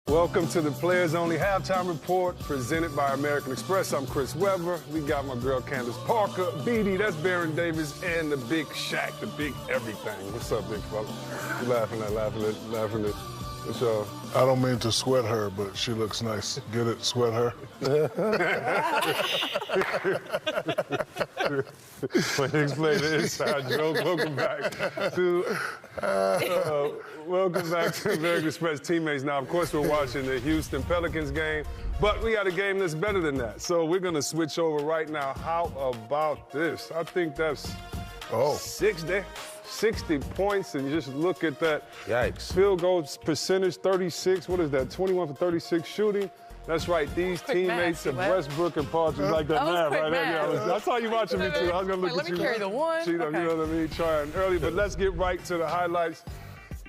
Welcome to the Players Only Halftime Report presented by American Express. I'm Chris Webber. We got my girl Candace Parker, BD, that's Baron Davis, and the big Shaq, the big everything. What's up, big fella? You laughing at. What's up? I don't mean to sweat her, but she looks nice. Get it? Sweat her? Explain the inside joke. Welcome back to American Express teammates. Now, of course, we're watching the Houston Pelicans game, but we got a game that's better than that. So we're going to switch over right now. How about this? I think that's 60 points, and you just look at that. Yikes. Field goal percentage, 36. What is that, 21 for 36 shooting? That's right, these teammates of Westbrook and Paul, you like that math, right? Yeah, I saw you watching me, too. I was going to look at you. Let me carry the one. You know what I mean? Trying early, but let's get right to the highlights.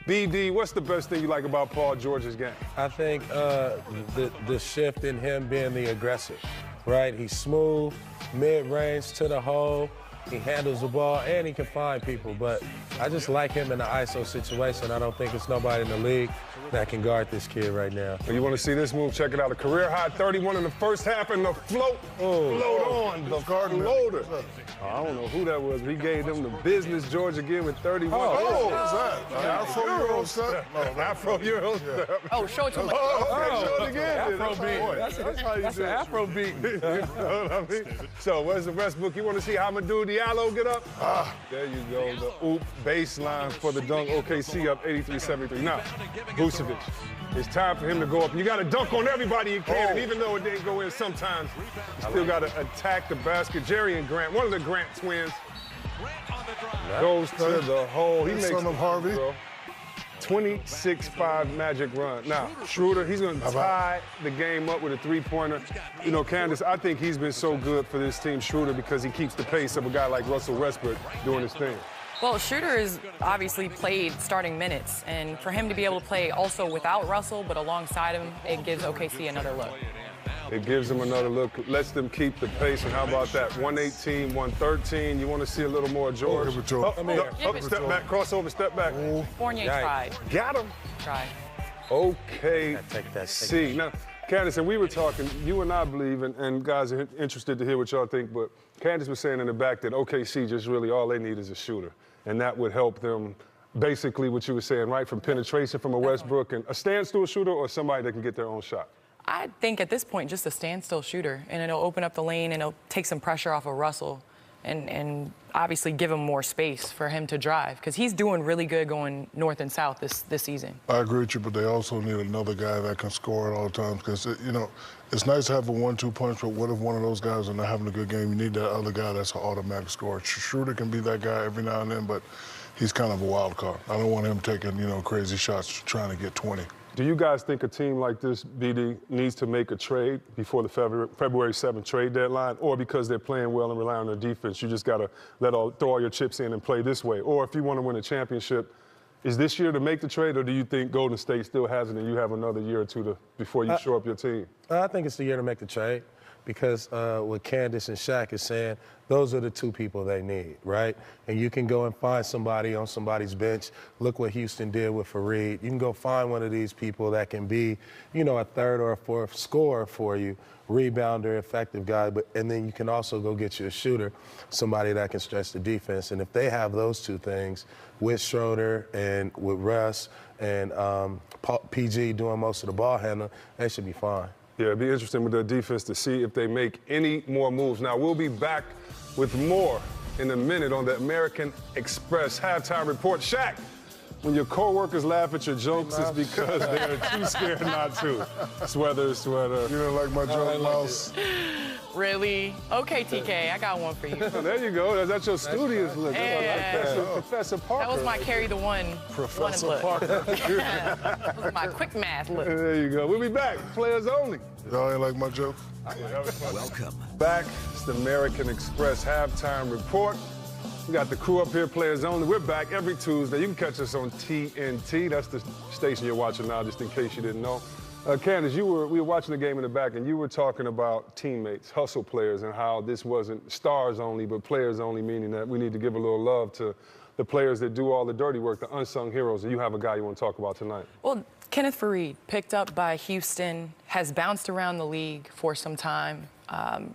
BD, what's the best thing you like about Paul George's game? I think the shift in him being the aggressive, right? He's smooth, mid-range to the hole. He handles the ball, and he can find people. But I just like him in the ISO situation. I don't think there's nobody in the league that can guard this kid right now. You want to see this move? Check it out. A career-high 31 in the first half, and the float on the floater. I don't know who that was, but he gave them the business. George again with 31. What's that? Afro-Euro step? Afro-Euro step. Oh, show it to him. Show it again. Afrobeat. That's how you That's do an it. Afrobeat. You know what I mean? So, where's the Westbrook? You want to see how Amadou Diallo get up? There you go. The oop baseline for the dunk. OKC up 83-73. Now, Vucevic, it's time for him to go up. You got to dunk on everybody you can, and even though it didn't go in sometimes, you still got to attack the basket. Jerry and Grant, one of the Grant twins, goes to the hole. He makes son of Harvey. 26-5 Magic run. Now, Schroeder, he's going to tie the game up with a three-pointer. You know, Candace, I think he's been so good for this team, Schroeder, because he keeps the pace of a guy like Russell Westbrook doing his thing. Well, Schroeder has obviously played starting minutes, and for him to be able to play also without Russell, but alongside him, it gives OKC another look. It gives them another look, lets them keep the pace, and how about that? 118, 113. You want to see a little more George? Step back, crossover, step back. Fournier tried. Got him. Tried. OKC. Now, Candace, and we were talking, you and I believe, and guys are interested to hear what y'all think, but Candace was saying in the back that OKC just really all they need is a shooter, and that would help them. Basically what you were saying, right, from penetration from a Westbrook, and a standstill shooter or somebody that can get their own shot? I think at this point, just a standstill shooter, and it'll open up the lane, and it'll take some pressure off of Russell, and obviously give him more space for him to drive, because he's doing really good going north and south this season. I agree with you, but they also need another guy that can score at all times, because, you know, it's nice to have a 1-2 punch, but what if one of those guys are not having a good game? You need that other guy that's an automatic scorer. Schroeder can be that guy every now and then, but he's kind of a wild card. I don't want him taking, you know, crazy shots trying to get 20. Do you guys think a team like this, BD, needs to make a trade before the February 7th trade deadline, or because they're playing well and relying on their defense, you just got to throw all your chips in and play this way? Or if you want to win a championship, is this year to make the trade, or do you think Golden State still has it and you have another year or two before you shore up your team? I think it's the year to make the trade, because what Candace and Shaq is saying, those are the two people they need, right? And you can go and find somebody on somebody's bench. Look what Houston did with Fareed. You can go find one of these people that can be, you know, a third or a fourth scorer for you, rebounder, effective guy, and then you can also go get you a shooter, somebody that can stretch the defense. And if they have those two things with Schroeder and with Russ and PG doing most of the ball handling, they should be fine. Yeah, it'd be interesting with their defense to see if they make any more moves. Now, we'll be back with more in a minute on the American Express Halftime Report. Shaq, when your coworkers laugh at your jokes, it's because they're too scared not to. Sweater. You don't like my joke, Mouse? Really? Okay, TK, I got one for you. Oh, there you go. That's your studious look. Yeah. Professor Parker. That was my carry the one. Professor look. Parker. That was my quick math look. There you go. We'll be back. Players only. Y'all ain't like my joke? Welcome Back. It's the American Express Halftime Report. We got the crew up here, Players Only. We're back every Tuesday. You can catch us on TNT. That's the station you're watching now, just in case you didn't know. Candace, we were watching the game in the back, and you were talking about teammates, hustle players, and how this wasn't stars only, but players only, meaning that we need to give a little love to the players that do all the dirty work, the unsung heroes. And you have a guy you want to talk about tonight. Well, Kenneth Faried, picked up by Houston, has bounced around the league for some time,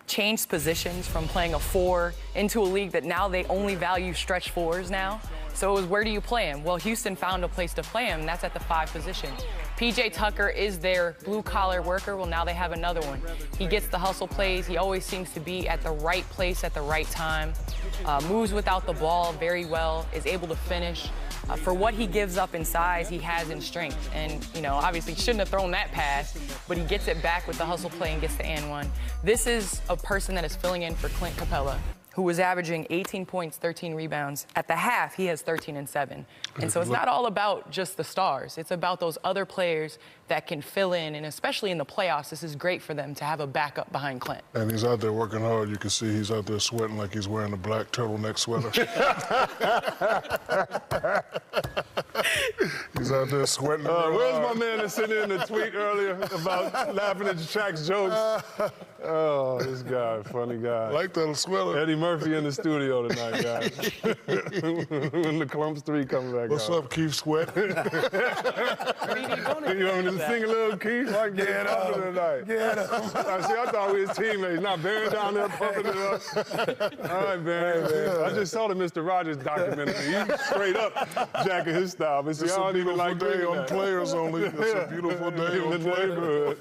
changed positions from playing a 4 into a league that now they only value stretch 4s now. So it was, where do you play him? Well, Houston found a place to play him, and that's at the 5 position. P.J. Tucker is their blue-collar worker. Well, now they have another one. He gets the hustle plays. He always seems to be at the right place at the right time, moves without the ball very well, is able to finish. For what he gives up in size, he has in strength. And, you know, obviously shouldn't have thrown that pass, but he gets it back with the hustle play and gets the and one. This is a person that is filling in for Clint Capella, who was averaging 18 points, 13 rebounds. At the half, he has 13 and 7. And so it's not all about just the stars. It's about those other players that can fill in, and especially in the playoffs, this is great for them to have a backup behind Clint. And he's out there working hard. You can see he's out there sweating like he's wearing a black turtleneck sweater. He's out there sweating. Where's my man that sent in a tweet earlier about laughing at Shaq's jokes? Oh, this guy, funny guy. Like that sweater. Eddie Murphy in the studio tonight, guys. When the Clumps 3 comes back. What's up, Keith Sweat? You want me to sing a little, Keith? I can get up tonight. Get him. I thought we was teammates. Not Barry down there pumping it up. All right, Barry. I just saw the Mr. Rogers documentary. He's straight up jacking his style. But see, I don't even like day doing on that. Players only. It's a beautiful day on In the Players.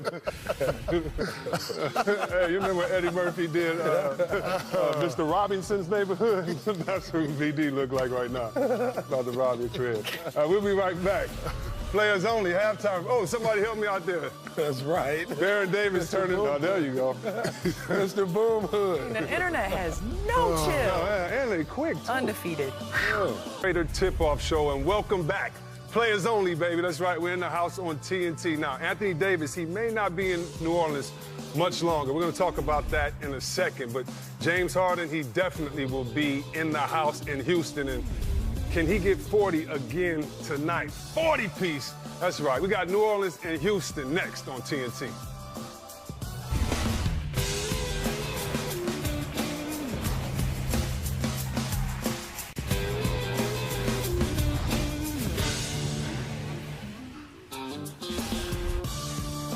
neighborhood. Hey, you remember what Eddie Murphy did Mr. Robinson's Neighborhood? That's who VD look like right now. About to rob your crib. We'll be right back. Players only, halftime. Oh, somebody help me out there. That's right. Baron Davis turning. Oh, there you go. Mr. Boom Hood. The internet has no chill. And they quick, too. Undefeated. Greater tip-off show, and welcome back. Players only, baby. That's right. We're in the house on TNT. Now, Anthony Davis, he may not be in New Orleans much longer. We're going to talk about that in a second. But James Harden, he definitely will be in the house in Houston. And can he get 40 again tonight? 40-piece. That's right. We got New Orleans and Houston next on TNT.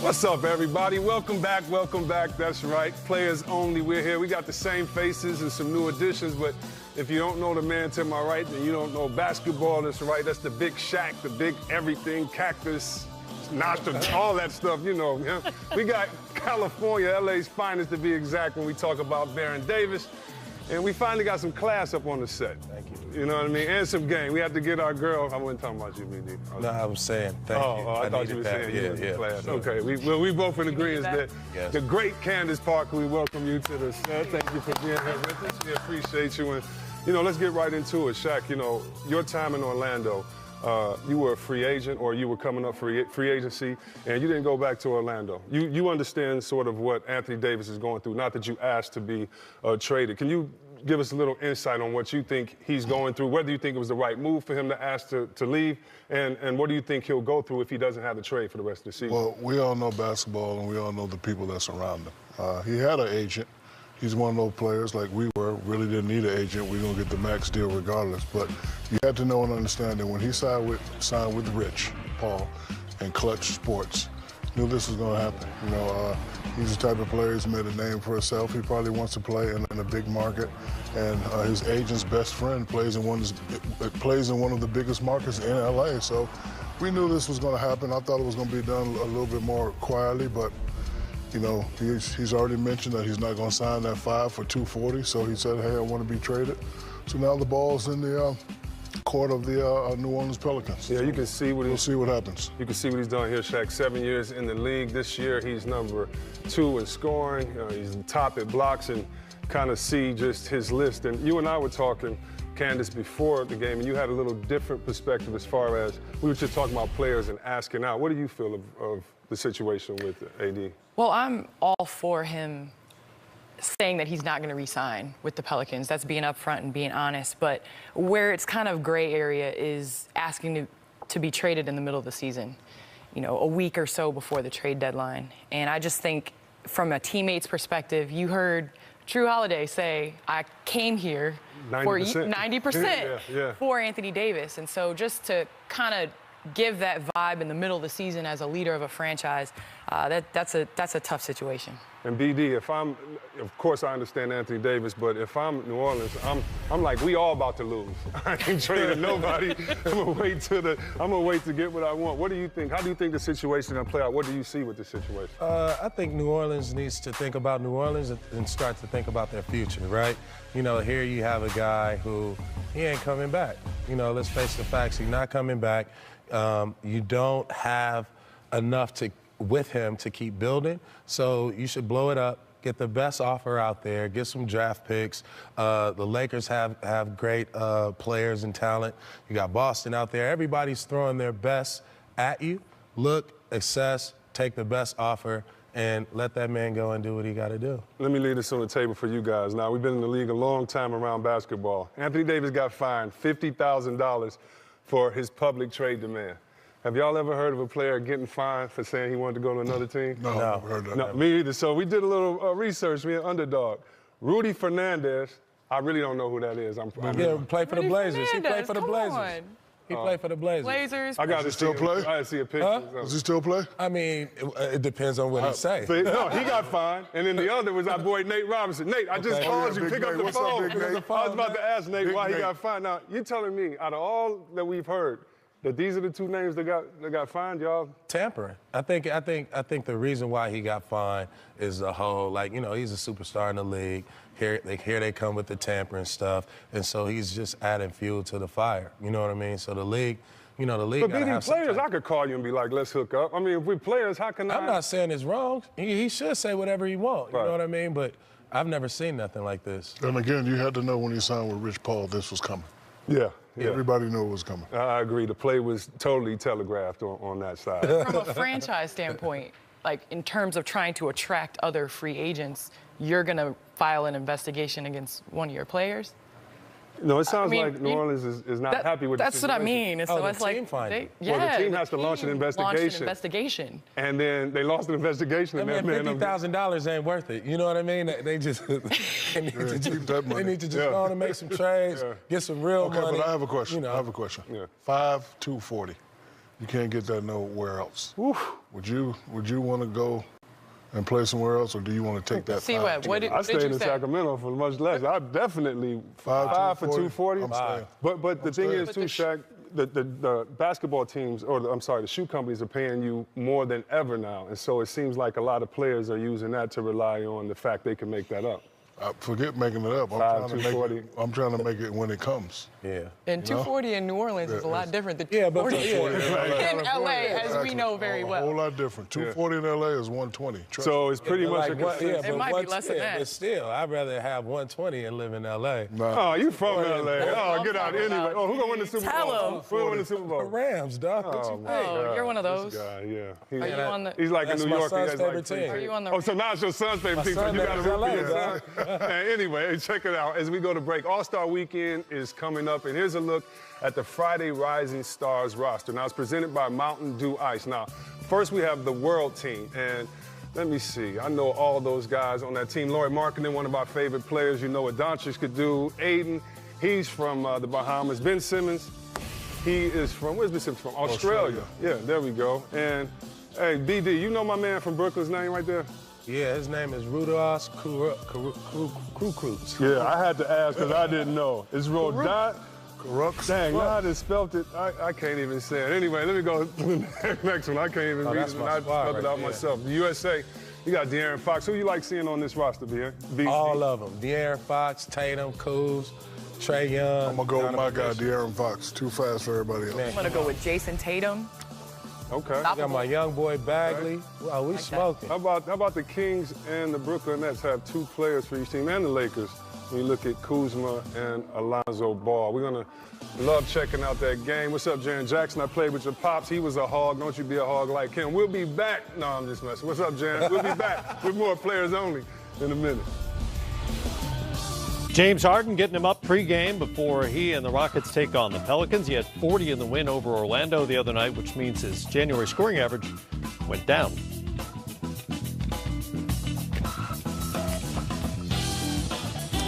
What's up, everybody? Welcome back, welcome back. That's right, players only. We're here. We got the same faces and some new additions, but if you don't know the man to my right, then you don't know basketball. That's right, that's the big Shaq, the big everything, cactus, nostril, all that stuff, you know. We got California, LA's finest to be exact, when we talk about Baron Davis. And we finally got some class up on the set. Thank you. You know what I mean? And some game. We have to get our girl. I wasn't talking about you, BD. No, I was saying thank you. I thought you were saying you were in class. Sure. Okay, we both in agreement that Yes. the great Candace Parker, we welcome you to the set. Thank you for being here with us. We appreciate you. And, you know, let's get right into it. Shaq, you know, your time in Orlando, you were a free agent, or you were coming up for free agency, and you didn't go back to Orlando. You understand sort of what Anthony Davis is going through, not that you asked to be traded. Can you give us a little insight on what you think he's going through, whether you think it was the right move for him to ask to leave, and what do you think he'll go through if he doesn't have the trade for the rest of the season? Well, we all know basketball, and we all know the people that surround him. He had an agent. He's one of those players like we were, really didn't need an agent. We're going to get the max deal regardless. But you have to know and understand that when he signed with Rich Paul and Clutch Sports, knew this was going to happen. You know, he's the type of player who's made a name for himself. He probably wants to play in a big market, and his agent's best friend plays in one of the biggest markets in LA. So we knew this was going to happen. I thought it was going to be done a little bit more quietly, but you know, he's already mentioned that he's not going to sign that 5 for $240. So he said, "Hey, I want to be traded." So now the ball's in the court of the New Orleans Pelicans. Yeah, you can see what we'll see what happens. You can see what he's done here, Shaq. 7 years in the league. This year, he's number 2 in scoring. He's top at blocks, and kind of see just his list. And you and I were talking, Candace, before the game, and you had a little different perspective as far as we were just talking about players and asking out. What do you feel of the situation with AD? Well, I'm all for him saying that he's not going to re-sign with the Pelicans. That's being upfront and being honest. But where it's kind of gray area is asking to be traded in the middle of the season, you know, a week or so before the trade deadline. And I just think from a teammate's perspective, you heard Drew Holiday say, I came here 90%. for 90% Yeah. for Anthony Davis. And so just to kind of give that vibe in the middle of the season as a leader of a franchise, that's a tough situation. And BD, of course I understand Anthony Davis, but if I'm New Orleans, I'm like, we all about to lose. I ain't trading nobody. I'm gonna wait to get what I want. What do you think? How do you think the situation gonna play out? What do you see with the situation? I think New Orleans needs to think about New Orleans and start to think about their future, right? You know, here you have a guy who, he ain't coming back. You know, let's face the facts, he's not coming back. You don't have enough with him to keep building, so you should blow it up, get the best offer out there, get some draft picks. The Lakers have great players and talent. You got Boston out there. Everybody's throwing their best at you. Look, assess, take the best offer, and let that man go and do what he got to do. Let me leave this on the table for you guys. Now, we've been in the league a long time around basketball. Anthony Davis got fined $50,000 for his public trade demand. Have y'all ever heard of a player getting fined for saying he wanted to go to another team? No, I've never heard that. No, me either. So we did a little research, me and Underdog. Rudy Fernandez, I really don't know who that is. Play for the Blazers. He played for the Blazers. He played for the Blazers. Blazers. I got to still play? I got to see a picture. Huh? Does he still play? I mean, it depends on what he say. No, he got fined. And then the other was our boy Nate Robinson. Nate, I just called you. Pick up the phone. I was about to ask Nate why he got fined. Now, you're telling me, out of all that we've heard, that these are the two names that got fined, y'all? Tampering. I think the reason why he got fined is the whole, like, you know, he's a superstar in the league. Here they come with the tampering stuff, and so he's just adding fuel to the fire. You know what I mean? So the league, you know, the league. But being players, I could call you and be like, let's hook up. I mean, if we're players, how can I'm not saying it's wrong. He should say whatever he wants. You Right. know what I mean? But I've never seen nothing like this. And again, you had to know when he signed with Rich Paul, this was coming. Yeah. Everybody knew it was coming. I agree. The play was totally telegraphed on that side. From a franchise standpoint, like in terms of trying to attract other free agents, you're going to file an investigation against one of your players? No, it sounds like New Orleans is not happy with the That's what I mean. Oh, the team finding. Well, the team has to launch an investigation. And then they lost an investigation. I mean, $50,000 ain't worth it. You know what I mean? They just they need to just go on and make some trades, get some real money. Okay, but I have a question. You know. I have a question. Yeah. 5-2-40. You can't get that nowhere else. Oof. Would you want to go and play somewhere else, or do you want to take that? See what? I stayed in Sacramento for much less. I definitely 5 for 240. But the thing is, too, Shaq, the basketball teams, the shoe companies are paying you more than ever now. And so it seems like a lot of players are using that to rely on the fact they can make that up. Forget making it up. I'm trying to make it when it comes. Yeah. And 240 in New Orleans is a lot different than 240 in LA, as we know very well. A whole lot different. 240 in LA is 120. So it's pretty much it might be less than that. But still, I'd rather have 120 and live in LA. Oh, you from LA. Oh, get out anyway. Oh, who's going to win the Super Bowl? Tell him. Who's going to win the Super Bowl? The Rams, dog. What you think? Oh, you're one of those. This guy, yeah. Are you on the? He's like in New York. That's my son's favorite team. Are you on the? Oh, so now it's your son's favorite team. So you got to root for your son. Anyway, check it out. As we go to break, All-Star Weekend is coming up, and here's a look at the Friday Rising Stars roster. Now, it's presented by Mountain Dew Ice. Now, first we have the World Team, and let me see. I know all those guys on that team. Lauri Markkanen, one of our favorite players. You know what Doncic could do. Aiden, he's from the Bahamas. Ben Simmons, he is from, where's Ben Simmons from? Australia. Yeah, there we go. And, hey, BD, you know my man from Brooklyn's name right there? Yeah, his name is Rudolph Kukrutz. Yeah, I had to ask because I didn't know. It's Rodot. Dang, I just spelled it. I can't even say it. Anyway, let me go to the next one. I can't even read it. I spelled it out myself. The USA, you got De'Aaron Fox. Who you like seeing on this roster, All of them. De'Aaron Fox, Tatum, Kuz, Trae Young. I'm going to go with my guy, De'Aaron Fox. Too fast for everybody else. I'm going to go with Jason Tatum. Okay. I got my young boy Bagley. Wow, we smoking. How about the Kings and the Brooklyn Nets have two players for each team, and the Lakers, when you look at Kuzma and Alonzo Ball. We're going to love checking out that game. What's up, Jaren Jackson? I played with your pops. He was a hog. Don't you be a hog like him. We'll be back. No, I'm just messing. What's up, Jaren? We'll be back with more Players Only in a minute. James Harden getting him up pregame before he and the Rockets take on the Pelicans. He had 40 in the win over Orlando the other night, which means his January scoring average went down.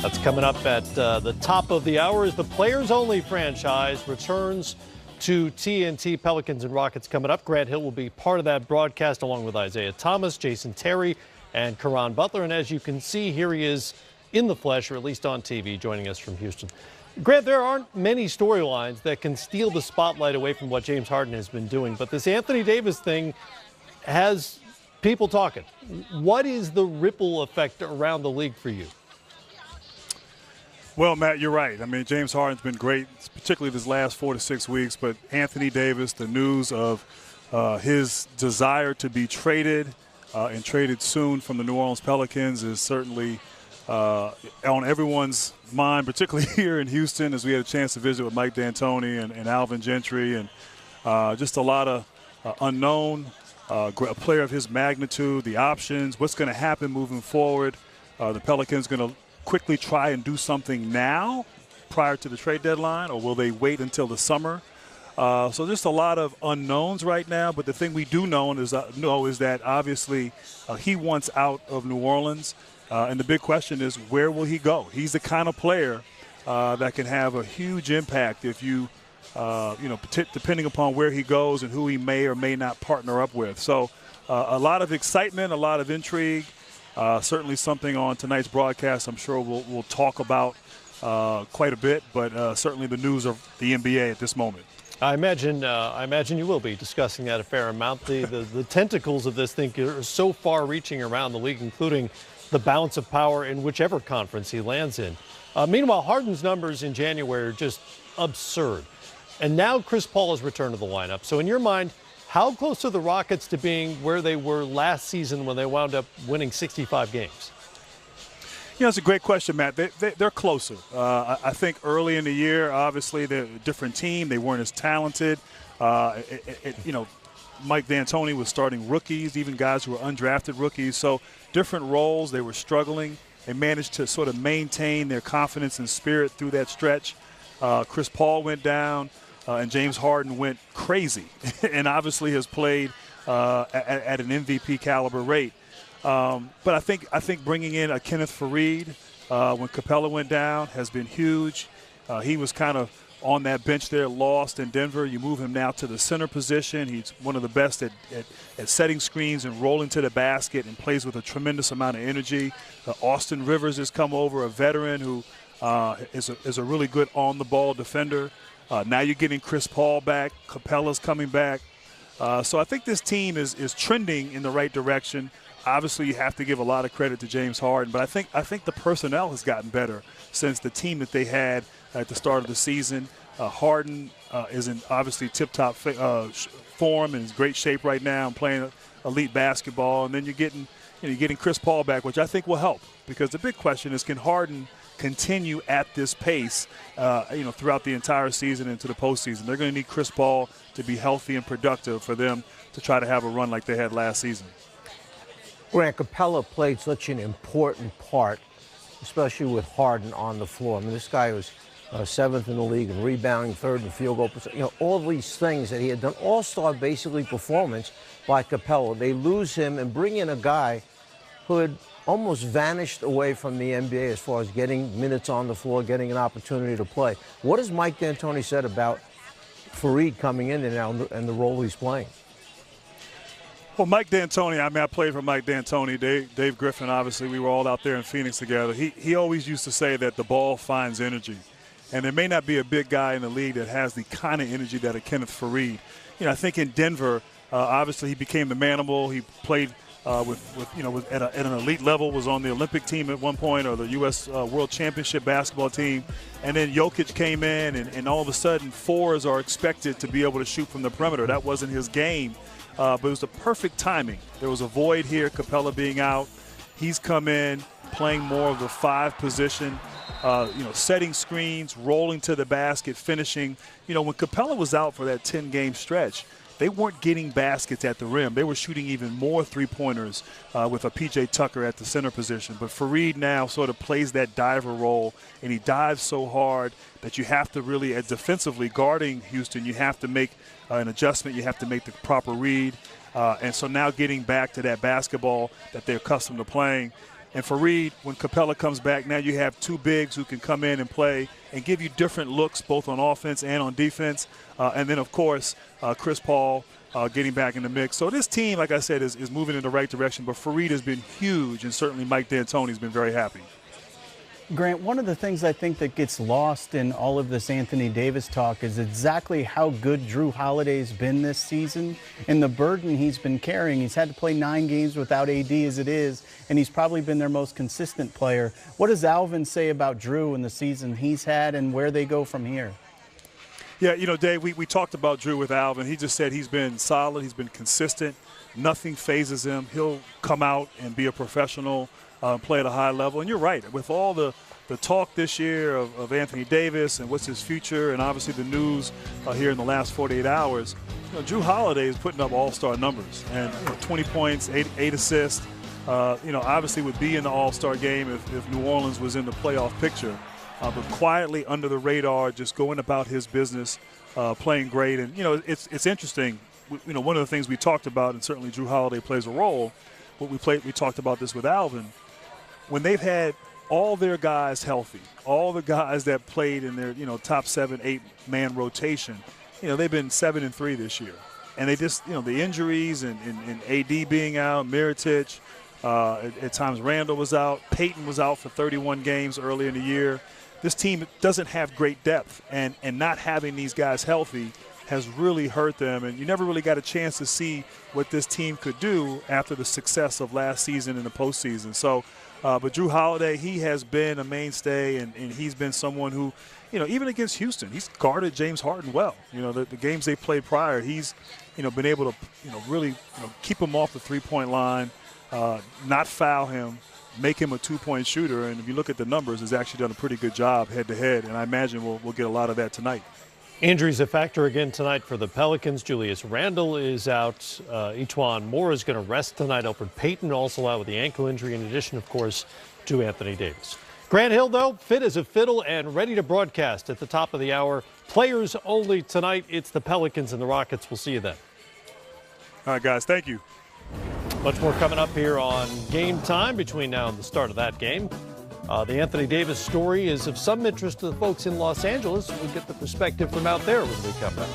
That's coming up at the top of the hour as the Players Only franchise returns to TNT Pelicans and Rockets coming up. Grant Hill will be part of that broadcast along with Isaiah Thomas, Jason Terry, and Karan Butler. And as you can see, here he is in the flesh, or at least on TV, joining us from Houston. Grant, there aren't many storylines that can steal the spotlight away from what James Harden has been doing, but this Anthony Davis thing has people talking. What is the ripple effect around the league for you? Well, Matt, you're right. I mean, James Harden's been great, particularly this last 4 to 6 weeks, but Anthony Davis, the news of his desire to be traded and traded soon from the New Orleans Pelicans is certainly on everyone's mind, particularly here in Houston, as we had a chance to visit with Mike D'Antoni and Alvin Gentry, and just a lot of unknown, a player of his magnitude, the options, what's going to happen moving forward. The Pelicans going to quickly try and do something now prior to the trade deadline, or will they wait until the summer? So just a lot of unknowns right now, but the thing we do know is that obviously he wants out of New Orleans. And the big question is, where will he go? He's the kind of player that can have a huge impact if depending upon where he goes and who he may or may not partner up with. So a lot of excitement, a lot of intrigue. Certainly something on tonight's broadcast I'm sure we'll talk about quite a bit, but certainly the news of the NBA at this moment. I imagine you will be discussing that a fair amount. The tentacles of this thing are so far-reaching around the league, including the balance of power in whichever conference he lands in. Meanwhile, Harden's numbers in January are just absurd. And now Chris Paul has returned to the lineup. So in your mind, how close are the Rockets to being where they were last season when they wound up winning 65 games? You know, it's a great question, Matt. They're closer. I think early in the year, obviously, they're a different team. They weren't as talented. Mike D'Antoni was starting rookies, even guys who were undrafted rookies. So different roles. They were struggling. They managed to sort of maintain their confidence and spirit through that stretch. Chris Paul went down, and James Harden went crazy and obviously has played at an MVP caliber rate. But I think bringing in a Kenneth Faried when Capella went down has been huge. He was kind of on that bench there, lost in Denver. You move him now to the center position. He's one of the best at setting screens and rolling to the basket and plays with a tremendous amount of energy. Austin Rivers has come over, a veteran who is a really good on-the-ball defender. Now you're getting Chris Paul back. Capella's coming back. So I think this team is trending in the right direction. Obviously, you have to give a lot of credit to James Harden, but I think the personnel has gotten better since the team that they had at the start of the season. Harden is in obviously tip-top form and is great shape right now and playing elite basketball. And then you're getting Chris Paul back, which I think will help, because the big question is, can Harden continue at this pace, throughout the entire season into the postseason? They're going to need Chris Paul to be healthy and productive for them to try to have a run like they had last season. Grant, Capella played such an important part, especially with Harden on the floor. I mean, this guy was 7th in the league in rebounding, 3rd in field goal percent. You know, all these things that he had done, all-star basically performance by Capella. They lose him and bring in a guy who had almost vanished away from the NBA as far as getting minutes on the floor, getting an opportunity to play. What has Mike D'Antoni said about Faried coming in there now and the role he's playing? Well, Mike D'Antoni, I played for Mike D'Antoni. Dave Griffin, obviously, we were all out there in Phoenix together. He always used to say that the ball finds energy. And there may not be a big guy in the league that has the kind of energy that a Kenneth Faried. I think in Denver, obviously he became the manimal. He played at an elite level, was on the Olympic team at one point, or the U.S. World Championship basketball team. And then Jokic came in, and all of a sudden fours are expected to be able to shoot from the perimeter. That wasn't his game. But it was the perfect timing. There was a void here, Capella being out. He's come in, playing more of the 5 position, setting screens, rolling to the basket, finishing. When Capella was out for that 10-game stretch, they weren't getting baskets at the rim. They were shooting even more three-pointers with a P.J. Tucker at the center position. But Faried now sort of plays that diver role, and he dives so hard that you have to really, defensively guarding Houston, you have to make an adjustment. You have to make the proper read. And so now getting back to that basketball that they're accustomed to playing, And Fareed, when Capella comes back, now you have two bigs who can come in and play and give you different looks both on offense and on defense. And then, of course, Chris Paul getting back in the mix. So this team, like I said, is moving in the right direction. But Fareed has been huge, and certainly Mike D'Antoni's been very happy. Grant, one of the things I think that gets lost in all of this Anthony Davis talk is exactly how good Drew Holiday's been this season and the burden he's been carrying. He's had to play 9 games without AD as it is, and he's probably been their most consistent player. What does Alvin say about Drew and the season he's had and where they go from here? Yeah, you know, Dave, we talked about Drew with Alvin. He just said he's been solid, he's been consistent. Nothing phases him. He'll come out and be a professional, play at a high level. And you're right, with all the talk this year of Anthony Davis and what's his future, and obviously the news here in the last 48 hours, you know, Drew Holiday is putting up all-star numbers. And 20 points, 8 assists. You know, obviously would be in the all-star game if New Orleans was in the playoff picture. But quietly under the radar, just going about his business, playing great. And, you know, it's interesting. You know, one of the things we talked about, and certainly Drew Holiday plays a role, we talked about this with Alvin, when they've had all their guys healthy, all the guys that played in their, you know, top 7-8 man rotation, you know, they've been 7-3 this year. And they just, you know, the injuries and AD being out, Mirotic, at times Randall was out, Peyton was out for 31 games early in the year. This team doesn't have great depth, and not having these guys healthy has really hurt them, and you never really got a chance to see what this team could do after the success of last season in the postseason. So, but Drew Holiday, he has been a mainstay, and he's been someone who, you know, even against Houston, he's guarded James Harden well. You know, the games they played prior, he's, you know, been able to, you know, really, you know, keep him off the three-point line, not foul him, make him a two-point shooter, and if you look at the numbers, he's actually done a pretty good job head-to-head, and I imagine we'll get a lot of that tonight. Injuries a factor again tonight for the Pelicans. Julius Randle is out. Etuan Moore is going to rest tonight. Elfrid Payton also out with the ankle injury, in addition, of course, to Anthony Davis. Grant Hill, though, fit as a fiddle and ready to broadcast at the top of the hour. Players only tonight. It's the Pelicans and the Rockets. We'll see you then. All right, guys. Thank you. Much more coming up here on Game Time between now and the start of that game. The Anthony Davis story is of some interest to the folks in Los Angeles. We'll get the perspective from out there when we come back.